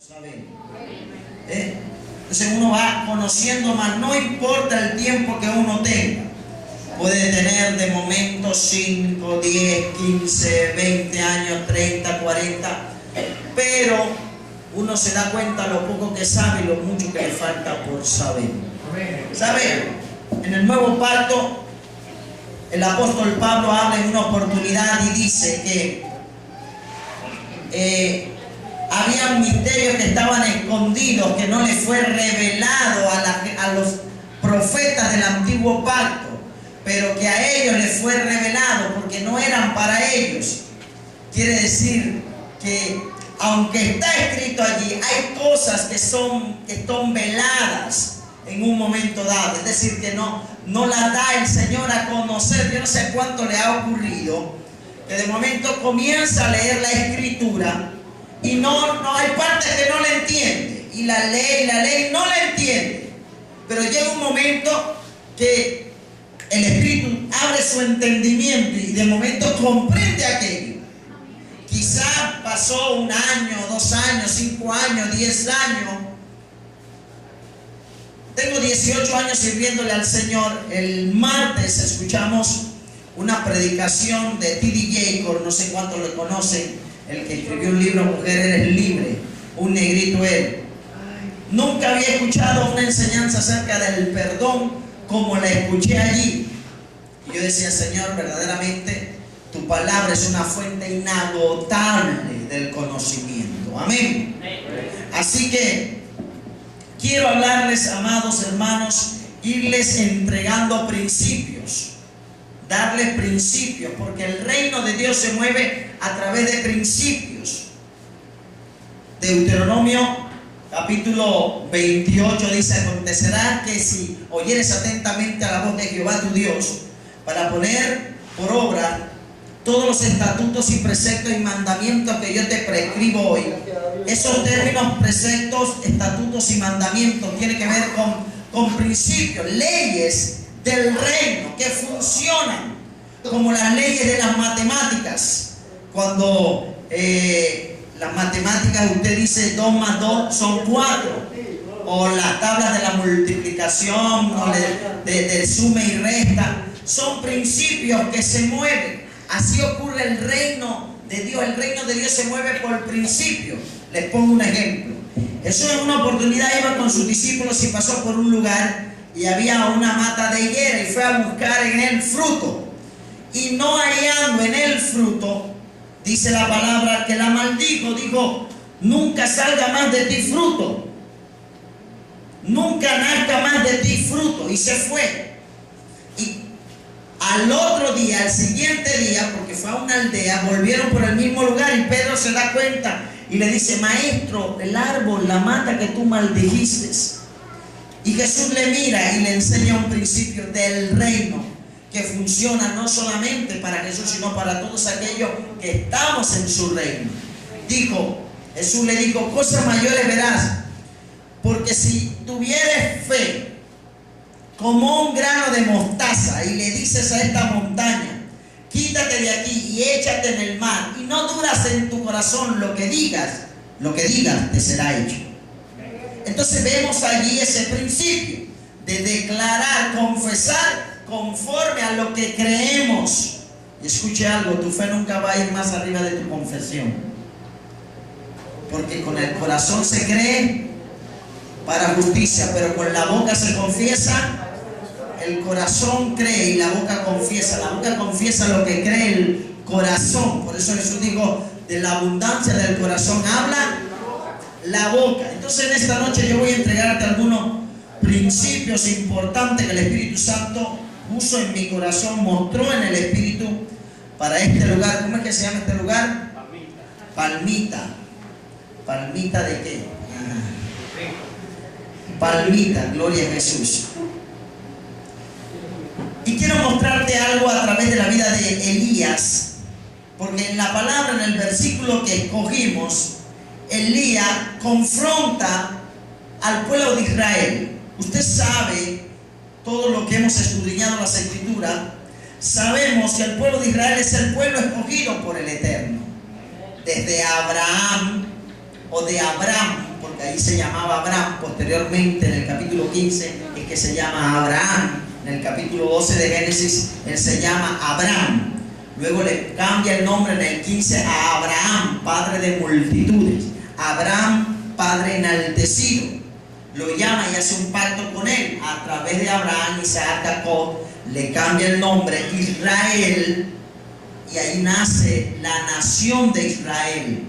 ¿Saben? Entonces uno va conociendo más, no importa el tiempo que uno tenga. Puede tener de momento 5, 10, 15, 20 años, 30, 40, pero uno se da cuenta lo poco que sabe y lo mucho que le falta por saber. ¿Sabe? En el nuevo pacto, el apóstol Pablo habla en una oportunidad y dice que había misterios que estaban escondidos, que no les fue revelado a los profetas del antiguo pacto, pero que a ellos les fue revelado porque no eran para ellos. Quiere decir que aunque está escrito allí, hay cosas que son veladas en un momento dado. Es decir, que no la da el Señor a conocer. Yo no sé cuánto le ha ocurrido que de momento comienza a leer la Escritura y no hay partes que no le entiende, y la ley no la entiende, pero llega un momento que el Espíritu abre su entendimiento y de momento comprende aquello. Quizá pasó 1 año, 2 años, 5 años, 10 años. Tengo 18 años sirviéndole al Señor. El martes escuchamos una predicación de T.D. Jakes, no sé cuántos lo conocen, el que escribió un libro Mujer eres libre, un negrito él. Nunca había escuchado una enseñanza acerca del perdón como la escuché allí. Y yo decía, Señor, verdaderamente tu palabra es una fuente inagotable del conocimiento. Amén. Así que quiero hablarles, amados hermanos, irles entregando principios, darles principios, porque el reino de Dios se mueve a través de principios. Deuteronomio capítulo 28 dice: acontecerá que si oyeres atentamente a la voz de Jehová tu Dios, para poner por obra todos los estatutos y preceptos y mandamientos que yo te prescribo hoy. Esos términos, preceptos, estatutos y mandamientos tienen que ver con principios, leyes del reino que funcionan como las leyes de las matemáticas. Cuando las matemáticas, usted dice 2 más 2 son 4, o las tablas de la multiplicación, o de suma y resta, son principios que se mueven. Así ocurre el reino de Dios. El reino de Dios se mueve por principios. Les pongo un ejemplo. Jesús en una oportunidad iba con sus discípulos y pasó por un lugar y había una mata de higuera y fue a buscar en él fruto, y no hallando en él fruto, dice la palabra que la maldijo, dijo: nunca salga más de ti fruto, nunca nazca más de ti fruto, y se fue. Y al otro día, al siguiente día, porque fue a una aldea, volvieron por el mismo lugar y Pedro se da cuenta y le dice: maestro, el árbol, la mata que tú maldijiste. Y Jesús le mira y le enseña un principio del reino que funciona no solamente para Jesús, sino para todos aquellos que estamos en su reino. Jesús le dijo: cosas mayores verás, porque si tuvieres fe como un grano de mostaza y le dices a esta montaña: quítate de aquí y échate en el mar, y no dudas en tu corazón lo que digas te será hecho. Entonces vemos allí ese principio de declarar, confesar conforme a lo que creemos. Y escuche algo: tu fe nunca va a ir más arriba de tu confesión, porque con el corazón se cree para justicia, pero con la boca se confiesa. El corazón cree y la boca confiesa. La boca confiesa lo que cree el corazón. Por eso Jesús dijo: de la abundancia del corazón habla la boca. Entonces en esta noche yo voy a entregarte algunos principios importantes que el Espíritu Santo puso en mi corazón, mostró en el Espíritu para este lugar. ¿Cómo es que se llama este lugar? Palmita. ¿Palmita de qué? Palmita, gloria a Jesús. Y quiero mostrarte algo a través de la vida de Elías, porque en la palabra, en el versículo que escogimos, Elías confronta al pueblo de Israel. Usted sabe, todo lo que hemos escudriñado en las Escrituras, sabemos que el pueblo de Israel es el pueblo escogido por el Eterno. Desde Abraham, o de Abraham, porque ahí se llamaba Abraham. Posteriormente, en el capítulo 15, es que se llama Abraham. En el capítulo 12 de Génesis, él se llama Abraham. Luego le cambia el nombre en el 15 a Abraham, padre de multitudes. Abraham, padre enaltecido. Lo llama y hace un pacto con él. A través de Abraham, Isaac, Jacob, le cambia el nombre Israel. Y ahí nace la nación de Israel.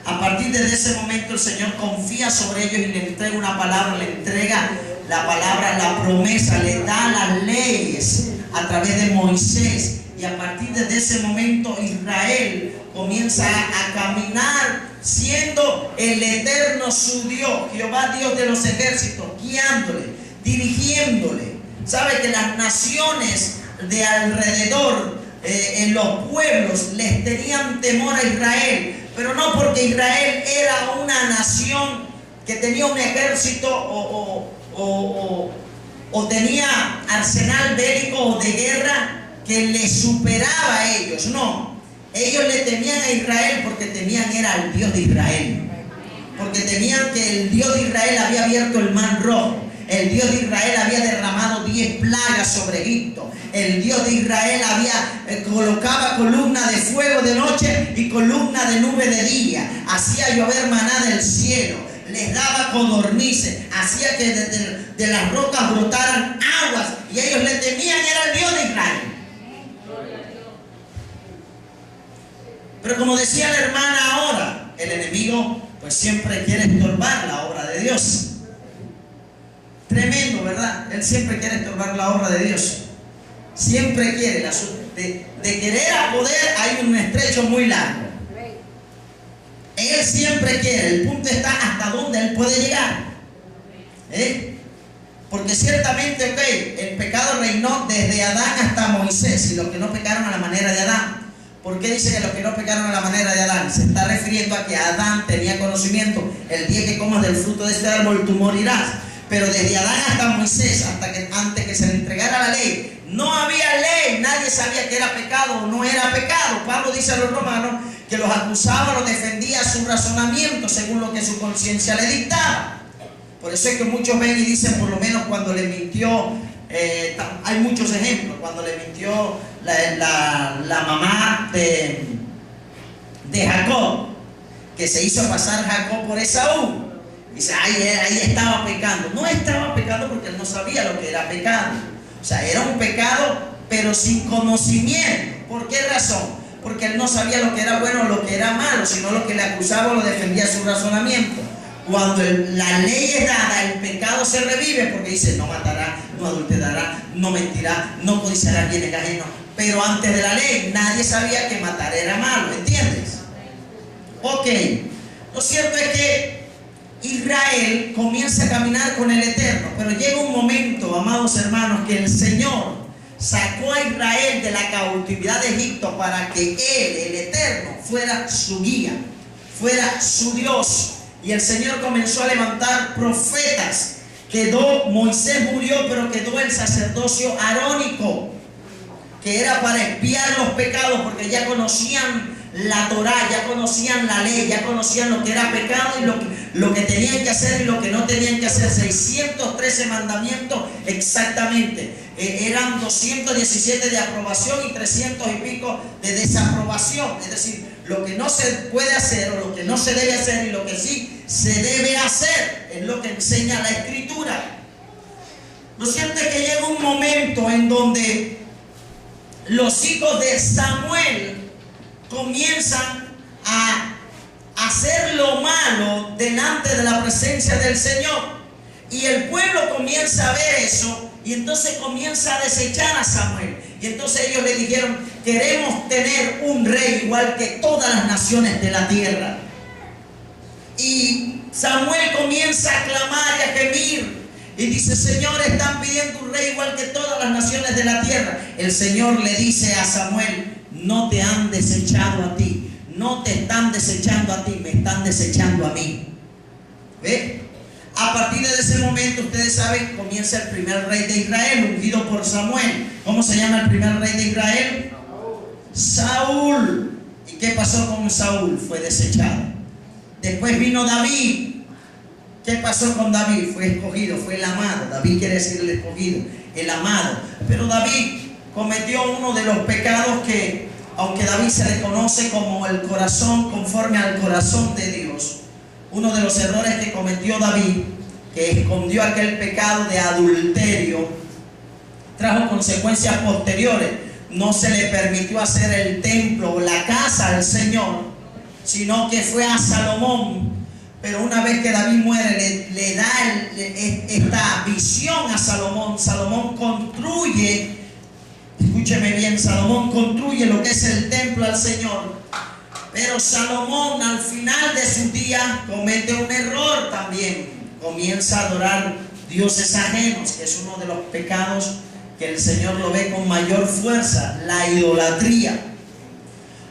A partir de ese momento el Señor confía sobre ellos y le entrega una palabra, le entrega la palabra, la promesa, le da las leyes a través de Moisés. Y a partir de ese momento Israel comienza a caminar siendo el eterno su Dios, Jehová Dios de los ejércitos, guiándole, dirigiéndole. Sabe que las naciones de alrededor, en los pueblos, les tenían temor a Israel, pero no porque Israel era una nación que tenía un ejército o tenía arsenal bélico o de guerra que le superaba a ellos. No, ellos le temían a Israel porque temían era al Dios de Israel, porque temían que el Dios de Israel había abierto el mar rojo, el Dios de Israel había derramado 10 plagas sobre Egipto, el Dios de Israel había colocaba columna de fuego de noche y columna de nube de día, hacía llover maná del cielo, les daba codornices, hacía que de las rocas brotaran aguas, y ellos le temían era el Dios de Israel. Pero como decía la hermana ahora, el enemigo pues siempre quiere estorbar la obra de Dios. Tremendo, ¿verdad? Él siempre quiere estorbar la obra de Dios. Siempre quiere. De querer a poder hay un estrecho muy largo. Él siempre quiere. El punto está hasta dónde él puede llegar. Porque ciertamente, el pecado reinó desde Adán hasta Moisés, y los que no pecaron a la manera de Adán. ¿Por qué dice que los que no pecaron a la manera de Adán? Se está refiriendo a que Adán tenía conocimiento. El día que comas del fruto de este árbol tú morirás. Pero desde Adán hasta Moisés, antes que se le entregara la ley, no había ley. Nadie sabía que era pecado o no era pecado. Pablo dice a los romanos que los acusaba, los defendía su razonamiento según lo que su conciencia le dictaba. Por eso es que muchos ven y dicen, por lo menos cuando le mintió, hay muchos ejemplos, cuando le mintió la mamá de Jacob, que se hizo pasar Jacob por Esaú. Dice, ahí estaba pecando. No estaba pecando porque él no sabía lo que era pecado. O sea, era un pecado, pero sin conocimiento. ¿Por qué razón? Porque él no sabía lo que era bueno o lo que era malo, sino lo que le acusaba o lo defendía su razonamiento. Cuando la ley es dada, el pecado se revive porque dice, no matará, no adulterará, no mentirá, no codiciará bienes ajenos. Pero antes de la ley, nadie sabía que matar era malo, ¿entiendes? Ok, lo cierto es que Israel comienza a caminar con el Eterno, pero llega un momento, amados hermanos, que el Señor sacó a Israel de la cautividad de Egipto para que Él, el Eterno, fuera su guía, fuera su Dios. Y el Señor comenzó a levantar profetas. Moisés murió, pero quedó el sacerdocio arónico, que era para expiar los pecados, porque ya conocían la Torá, ya conocían la ley, ya conocían lo que era pecado y lo que tenían que hacer y lo que no tenían que hacer. 613 mandamientos exactamente. Eran 217 de aprobación y 300 y pico de desaprobación. Es decir, lo que no se puede hacer o lo que no se debe hacer y lo que sí se debe hacer es lo que enseña la Escritura. Lo cierto es que llega un momento en donde los hijos de Samuel comienzan a hacer lo malo delante de la presencia del Señor, y el pueblo comienza a ver eso, y entonces comienza a desechar a Samuel. Y entonces ellos le dijeron, queremos tener un rey igual que todas las naciones de la tierra. Y Samuel comienza a clamar y a gemir y dice, Señor, están pidiendo un rey igual que todas las naciones de la tierra. El Señor le dice a Samuel, no te han desechado a ti, no te están desechando a ti, me están desechando a mí. ¿Ve? A partir de ese momento, ustedes saben, comienza el primer rey de Israel, ungido por Samuel. ¿Cómo se llama el primer rey de Israel? Saúl. ¿Y qué pasó con Saúl? Fue desechado. Después vino David. ¿Qué pasó con David? Fue escogido, fue el amado. David quiere decir el escogido, el amado. Pero David cometió uno de los pecados que, aunque David se reconoce como el corazón, conforme al corazón de Dios, uno de los errores que cometió David, que escondió aquel pecado de adulterio, trajo consecuencias posteriores. No se le permitió hacer el templo o la casa al Señor, sino que fue a Salomón. Pero una vez que David muere, le da esta visión a Salomón. Salomón construye, escúcheme bien, Salomón construye lo que es el templo al Señor. Pero Salomón al final de sus días comete un error también. Comienza a adorar dioses ajenos, que es uno de los pecados que el Señor lo ve con mayor fuerza, la idolatría.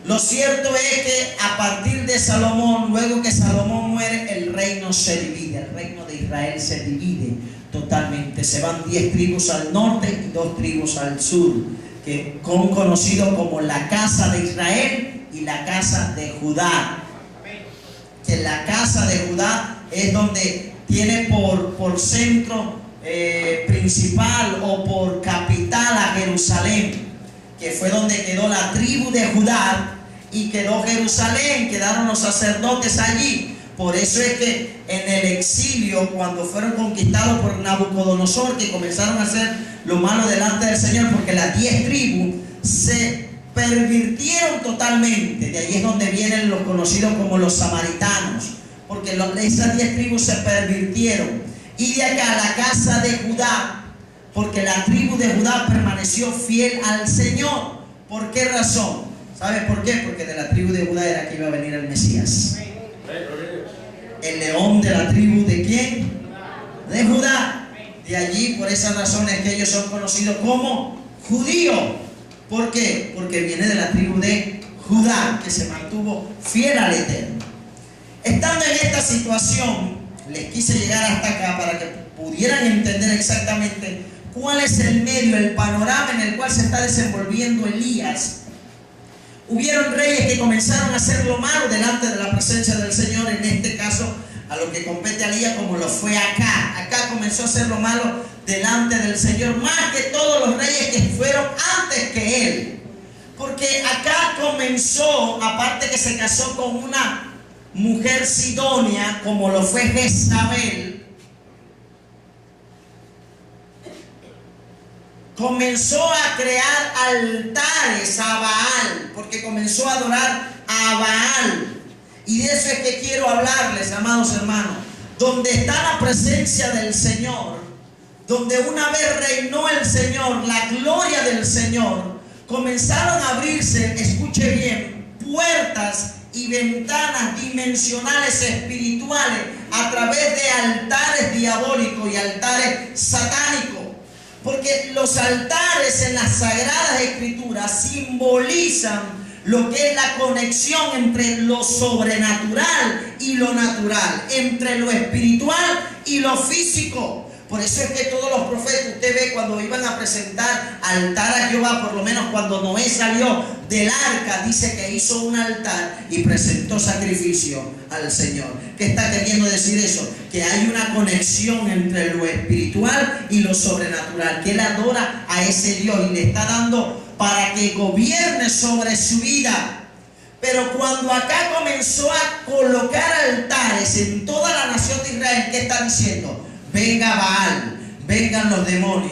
Lo cierto es que a partir de Salomón, luego que Salomón muere, el reino se divide. El reino de Israel se divide totalmente. Se van 10 tribus al norte y 2 tribus al sur, que son conocidos como la casa de Israel y la casa de Judá. Que la casa de Judá es donde tiene por centro principal o por capital a Jerusalén, que fue donde quedó la tribu de Judá y quedó Jerusalén, quedaron los sacerdotes allí. Por eso es que en el exilio, cuando fueron conquistados por Nabucodonosor, que comenzaron a hacer lo malo delante del Señor, porque las 10 tribus se pervirtieron totalmente. De ahí es donde vienen los conocidos como los samaritanos, porque esas 10 tribus se pervirtieron. Y de acá la casa de Judá, porque la tribu de Judá permaneció fiel al Señor. ¿Por qué razón? ¿Sabe por qué? Porque de la tribu de Judá era que iba a venir el Mesías. El león de la tribu ¿de quién? De Judá. De allí, por esas razones que ellos son conocidos como judíos. ¿Por qué? Porque viene de la tribu de Judá, que se mantuvo fiel al Eterno. Estando en esta situación, les quise llegar hasta acá para que pudieran entender exactamente cuál es el medio, el panorama en el cual se está desenvolviendo Elías. Hubieron reyes que comenzaron a hacer lo malo delante de la presencia del Señor, en este caso a lo que compete a Elías, como lo fue acá. Acá comenzó a hacer lo malo delante del Señor, más que todos los reyes que fueron antes que él. Porque acá comenzó, aparte que se casó con una mujer sidonia, como lo fue Jezabel, comenzó a crear altares a Baal, porque comenzó a adorar a Baal. Y de eso es que quiero hablarles, amados hermanos. Donde está la presencia del Señor, donde una vez reinó el Señor, la gloria del Señor, comenzaron a abrirse, escuche bien, puertas y ventanas dimensionales espirituales a través de altares diabólicos y altares satánicos. Porque los altares en las Sagradas Escrituras simbolizan lo que es la conexión entre lo sobrenatural y lo natural, entre lo espiritual y lo físico. Por eso es que todos los profetas, usted ve cuando iban a presentar altar a Jehová, por lo menos cuando Noé salió del arca, dice que hizo un altar y presentó sacrificio al Señor. ¿Qué está queriendo decir eso? Que hay una conexión entre lo espiritual y lo sobrenatural, que él adora a ese Dios y le está dando para que gobierne sobre su vida. Pero cuando acá comenzó a colocar altares en toda la nación de Israel, ¿qué está diciendo? Venga Baal, vengan los demonios.